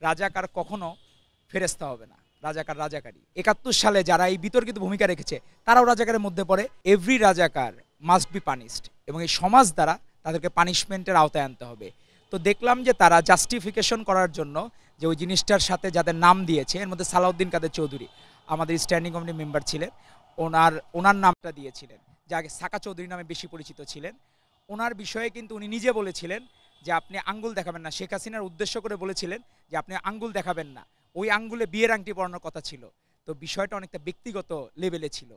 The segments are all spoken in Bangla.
রাজাকার কখনো ফেরেস্তা হবে না, রাজাকার রাজাকারী। ৭১ সালে যারা এই বিতর্কিত ভূমিকা রেখেছে তারাও রাজাকারের মধ্যে পড়ে। এভরি রাজাকার মাস্ট বি পানিশড, এবং এই সমাজ দ্বারা তাদেরকে পানিশমেন্টের আওতায় আনতে হবে। তো দেখলাম যে তারা জাস্টিফিকেশন করার জন্য যে ওই জিনিসটার সাথে যাদের নাম দিয়েছে, এর মধ্যে সালাউদ্দিন কাদের চৌধুরী আমাদের স্ট্যান্ডিং কমিটি মেম্বার ছিলেন, ওনার নামটা দিয়েছিলেন, যে আগে সাকা চৌধুরী নামে বেশি পরিচিত ছিলেন। ওনার বিষয়ে কিন্তু উনি নিজে বলেছিলেন যে আপনি আঙ্গুল দেখাবেন না, শেখ হাসিনার উদ্দেশ্য করে বলেছিলেন যে আপনি আঙ্গুল দেখাবেন না। ওই আঙ্গুলে বিয়ের আংটি পরানোর কথা ছিল। তো বিষয়টা অনেকটা ব্যক্তিগত লেভেলে ছিল,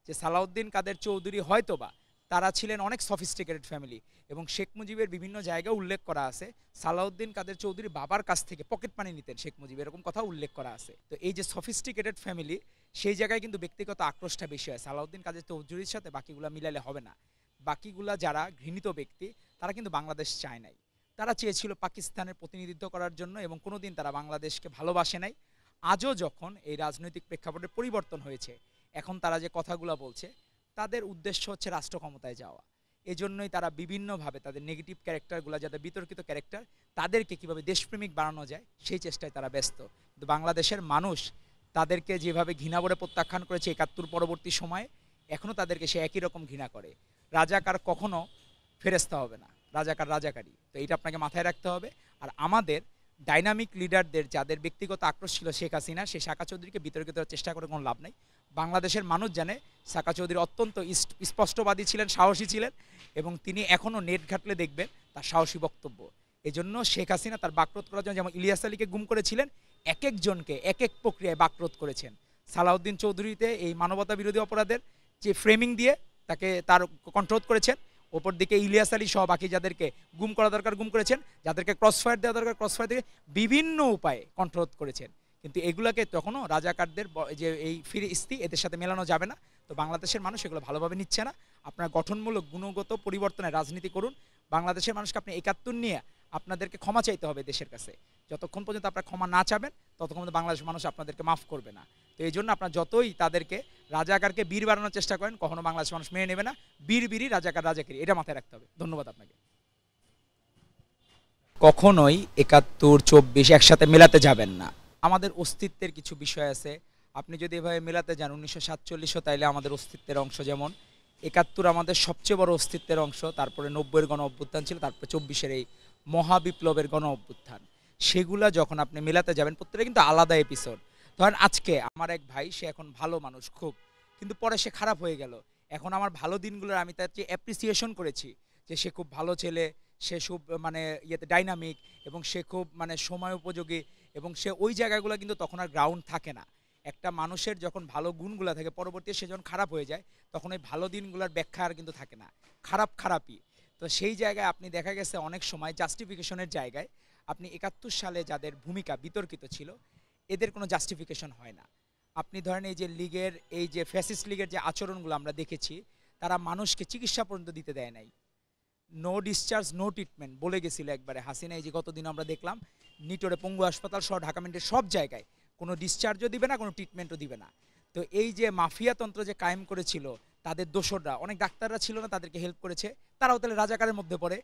যে সালাউদ্দিন কাদের চৌধুরী হয়তোবা তারা ছিলেন অনেক সফিস্টিকেটেড ফ্যামিলি, এবং শেখ মুজিবের বিভিন্ন জায়গায় উল্লেখ করা আছে সালাউদ্দিন কাদের চৌধুরী বাবার কাছ থেকে পকেট মানি নিতেন শেখ মুজিব, এরকম কথা উল্লেখ করা আছে। তো এই যে সফিস্টিকেটেড ফ্যামিলি, সেই জায়গায় কিন্তু ব্যক্তিগত আক্রোশটা বেশি হয়। সালাউদ্দিন কাদের চৌধুরীর সাথে বাকিগুলা মিলালে হবে না। বাকিগুলা যারা ঘৃণিত ব্যক্তি তারা কিন্তু বাংলাদেশ চায় নাই, তারা চেয়েছিল পাকিস্তানের প্রতিনিধিত্ব করার জন্য, এবং কোনোদিন তারা বাংলাদেশকে ভালোবাসে নাই। আজও যখন এই রাজনৈতিক প্রেক্ষাপটের পরিবর্তন হয়েছে, এখন তারা যে কথাগুলো বলছে তাদের উদ্দেশ্য হচ্ছে রাষ্ট্র ক্ষমতায় যাওয়া। এজন্যই তারা বিভিন্নভাবে তাদের নেগেটিভ ক্যারেক্টারগুলো, যাদের বিতর্কিত ক্যারেক্টার, তাদেরকে কীভাবে দেশপ্রেমিক বানানো যায় সেই চেষ্টায় তারা ব্যস্ত। কিন্তু বাংলাদেশের মানুষ তাদেরকে যেভাবে ঘৃণা করে প্রত্যাখ্যান করেছে ৭১ পরবর্তী সময়ে, এখনও তাদেরকে সে একই রকম ঘৃণা করে। রাজাকার কখনো ফেরেস্তা হবে না, রাজাকার রাজাকারী। তো এইটা আপনাকে মাথায় রাখতে হবে। আর আমাদের ডাইনামিক লিডারদের যাদের ব্যক্তিগত আক্রোশ ছিল শেখ হাসিনা, সেই সাকা চৌধুরীকে বিতর্কিত চেষ্টা করে কোনো লাভ নেই। বাংলাদেশের মানুষ জানে সাকা চৌধুরী অত্যন্ত স্পষ্টবাদী ছিলেন, সাহসী ছিলেন, এবং তিনি এখনও নেট ঘাটলে দেখবেন তার সাহসী বক্তব্য। এজন্য শেখ হাসিনা তার বাকরোধ করার জন্য যেমন ইলিয়াস আলীকে গুম করেছিলেন, এক একজনকে এক এক প্রক্রিয়ায় বাকরোধ করেছেন। সালাউদ্দিন চৌধুরীতে এই মানবতা বিরোধী অপরাধের যে ফ্রেমিং দিয়ে তার কন্ট্রোল করেছেন, ওপর দিকে ইলিয়াস আলী সহ বাকি যাদেরকে গুম করা দরকার গুম করেছেন, যাদেরকে ক্রসফায়ার দেওয়া দরকার ক্রসফায়ার দিয়ে বিভিন্ন উপায়ে কন্ট্রোল করেছেন। কিন্তু এগুলোকে তখনও রাজাকারদের যে এই ফিরিস্তি, এদের সাথে মেলানো যাবে না। তো বাংলাদেশের মানুষ এগুলো ভালোভাবে নিচ্ছে না। আপনার গঠনমূলক গুণগত পরিবর্তনের রাজনীতি করুন। বাংলাদেশের মানুষকে আপনি ৭১ নিয়ে আপনাদেরকে ক্ষমা চাইতে হবে দেশের কাছে। যতক্ষণ পর্যন্ত আপনারা ক্ষমা না চাবেন, ততক্ষণ পর্যন্ত বাংলাদেশের মানুষ আপনাদেরকে মাফ করবে না। তো এই জন্য আপনার যতই তাদেরকে রাজাকারকে বীর বানানোর চেষ্টা করেন, কখনো বাংলাদেশের মানুষ মেনে নেবে না। বীর বীরই, রাজাকার রাজাকারী, এটা মাথায় রাখতে হবে। ধন্যবাদ আপনাকে। কখনোই ৭১, ২৪ একসাথে মেলাতে যাবেন না। আমাদের অস্তিত্বের কিছু বিষয় আছে, আপনি যদি এভাবে মেলাতে যান ১৯৪৭ও তাইলে আমাদের অস্তিত্বের অংশ। যেমন ৭১ আমাদের সবচেয়ে বড় অস্তিত্বের অংশ, তারপরে ৯০-এর গণ অভ্যুত্থান ছিল, তারপরে ২৪-এর এই মহাবিপ্লবের গণ অভ্যুত্থান। সেগুলা যখন আপনি মেলাতে যাবেন, প্রত্যেকটা কিন্তু আলাদা এপিসোড। ধরেন আজকে আমার এক ভাই, সে এখন ভালো মানুষ খুব, কিন্তু পরে সে খারাপ হয়ে গেল। এখন আমার ভালো দিনগুলোর আমি তার যে অ্যাপ্রিসিয়েশন করেছি, যে সে খুব ভালো ছেলে, সে খুব ইয়েতে ডাইনামিক, এবং সে খুব সময় উপযোগী, এবং সে ওই জায়গাগুলো কিন্তু তখন আর গ্রাউন্ড থাকে না। একটা মানুষের যখন ভালো গুণগুলো থাকে, পরবর্তীতে সে যখন খারাপ হয়ে যায়, তখন ওই ভালো দিনগুলোর ব্যাখ্যা আর কিন্তু থাকে না, খারাপই। তো সেই জায়গায় আপনি দেখা গেছে অনেক সময় জাস্টিফিকেশনের জায়গায় আপনি ৭১ সালে যাদের ভূমিকা বিতর্কিত ছিল, এদের কোনো জাস্টিফিকেশন হয় না। আপনি ধরেন এই যে লীগের, এই যে ফ্যাসিস্ট লীগের যে আচরণগুলো আমরা দেখেছি, তারা মানুষকে চিকিৎসা পর্যন্ত দিতে দেয় নাই। নো ডিসচার্জ নো ট্রিটমেন্ট বলে গেছিল একবারে হাসিনা। এই যে গতদিন আমরা দেখলাম নিটোরে পঙ্গু হাসপাতাল সহ ঢাকা মেন্টের সব জায়গায় কোনো ডিসচার্জও দিবে না, কোনো ট্রিটমেন্টও দিবে না। তো এই যে মাফিয়াতন্ত্র যে কায়েম করেছিল, তাদের দোসররা, অনেক ডাক্তাররা ছিল না, তাদেরকে হেল্প করেছে, তারাও তাহলে রাজাকারের মধ্যে পড়ে।